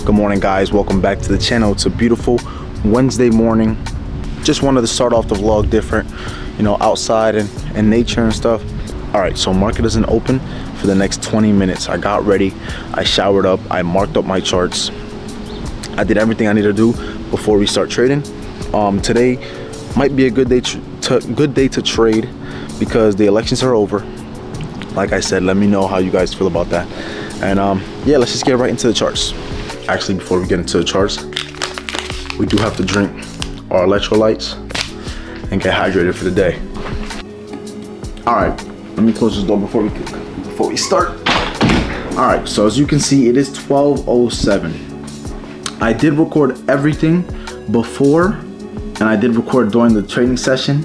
Good morning, guys. Welcome back to the channel. It's a beautiful Wednesday morning. Just wanted to start off the vlog different, you know, outside and nature and stuff. All right, so market isn't open for the next 20 minutes. I got ready, I showered up, I marked up my charts. I did everything I need to do before we start trading. Today might be a good day to trade because the elections are over. Like I said, let me know how you guys feel about that. And yeah, let's just get right into the charts. Actually, before we get into the charts, we do have to drink our electrolytes and get hydrated for the day. All right, let me close this door before we start. All right, so as you can see, it is 12:07. I did record everything before, and I did record during the trading session,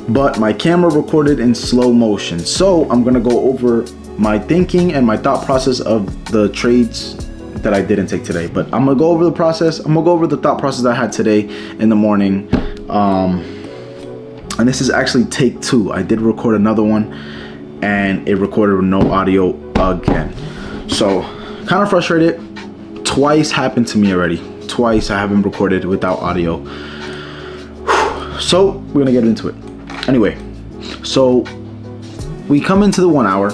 but my camera recorded in slow motion. So I'm gonna go over my thinking and my thought process of the trades that I didn't take today. But I'm gonna go over the process. I'm gonna go over the thought process I had today in the morning. And this is actually take 2. I did record another one and it recorded with no audio again. So kind of frustrated. Twice happened to me already. Twice I haven't recorded without audio. So we're gonna get into it. Anyway, so we come into the 1 hour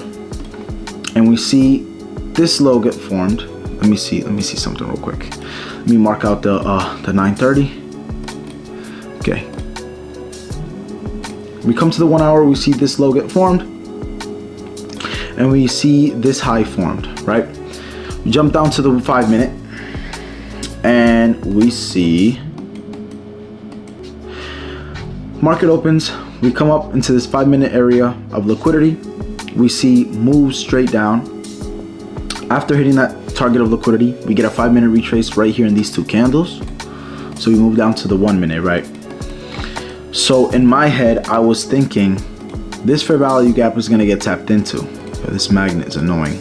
and we see this low get formed. Let me see something real quick. Let me mark out the 930. Okay. We come to the 1 hour, we see this low get formed, and we see this high formed, right? We jump down to the 5 minute, and we see market opens. We come up into this 5 minute area of liquidity. We see move straight down. After hitting that target of liquidity, we get a 5 minute retrace right here in these 2 candles. So we move down to the 1 minute, right? So in my head, I was thinking this fair value gap is gonna get tapped into. This magnet is annoying.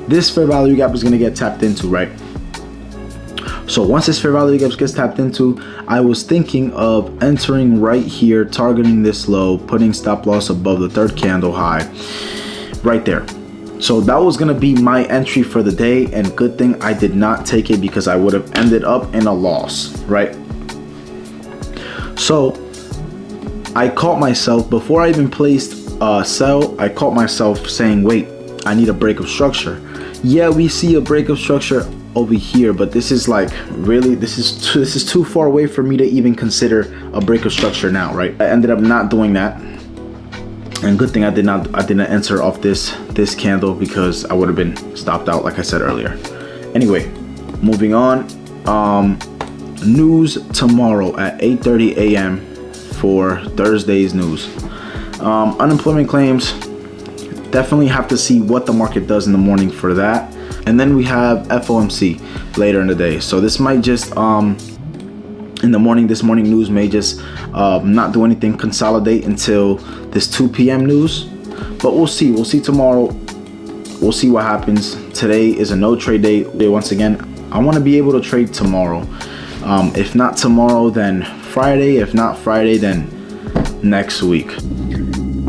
This fair value gap is gonna get tapped into, right? So once this fair value gap gets tapped into, I was thinking of entering right here, targeting this low, putting stop loss above the 3rd candle high, right there. So that was gonna be my entry for the day, and good thing I did not take it because I would have ended up in a loss, right? So I caught myself, before I even placed a sell, I caught myself saying, wait, I need a break of structure. Yeah, we see a break of structure over here, but this is like, really, this is too far away for me to even consider a break of structure now, right? I ended up not doing that. And good thing I didn't enter off this candle because I would have been stopped out, like I said earlier. Anyway, moving on. News tomorrow at 8:30 a.m. for Thursday's news. Unemployment claims. Definitely have to see what the market does in the morning for that. And then we have FOMC later in the day. So this might just in the morning, this morning news may just not do anything, consolidate until this 2 p.m. news. But we'll see tomorrow. We'll see what happens. Today is a no trade day. Once again, I want to be able to trade tomorrow. If not tomorrow, then Friday. If not Friday, then next week.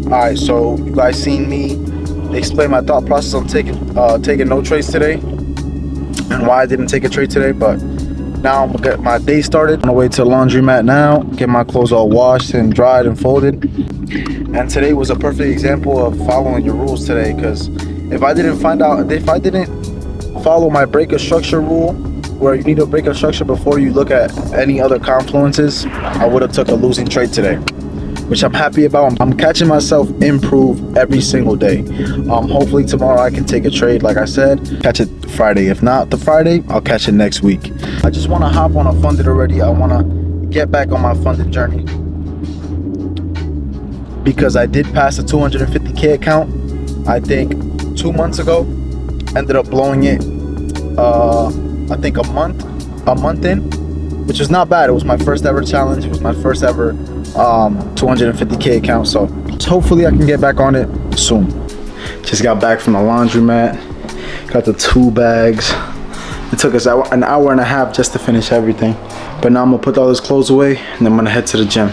All right, so you guys seen me explain my thought process on taking no trades today and why I didn't take a trade today. But now I'm gonna get my day started. On the way to the laundromat now, get my clothes all washed and dried and folded. And today was a perfect example of following your rules today, because if I didn't follow my break of structure rule, where you need to break a structure before you look at any other confluences, I would have took a losing trade today, which I'm happy about. I'm catching myself improve every single day. Hopefully tomorrow I can take a trade, like I said, catch it Friday. If not the Friday, I'll catch it next week. I just want to hop on a funded already. I want to get back on my funded journey because I did pass a 250K account, I think 2 months ago. Ended up blowing it, I think a month in, which was not bad. It was my first ever challenge. It was my first ever 250K account. So hopefully I can get back on it soon. Just got back from the laundromat. Got the 2 bags. It took us an hour and a half just to finish everything. But now I'm gonna put all those clothes away and then I'm gonna head to the gym.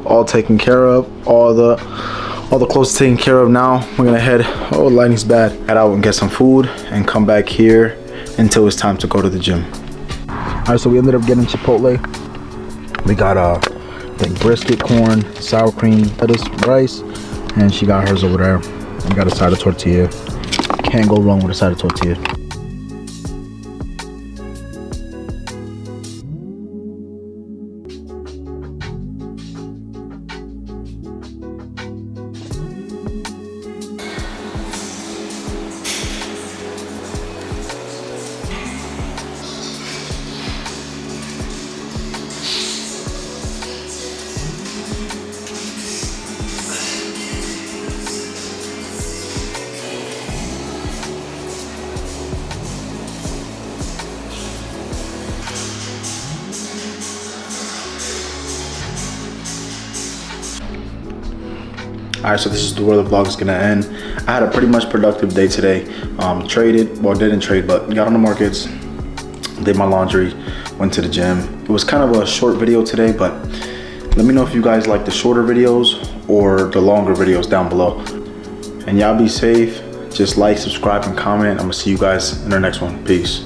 All taken care of. All the clothes taken care of now. We're gonna head, oh, lighting's bad. Head out and get some food and come back here until it's time to go to the gym. All right, so we ended up getting Chipotle. We got like brisket, corn, sour cream, lettuce, rice, and she got hers over there. We got a side of tortilla. Can't go wrong with a side of tortilla. All right, so this is where the vlog is gonna end. I had a pretty much productive day today. Traded, well, didn't trade, but got on the markets, did my laundry, went to the gym. It was kind of a short video today, but let me know if you guys like the shorter videos or the longer videos down below. And y'all be safe. Just like, subscribe, and comment. I'm gonna see you guys in our next one. Peace.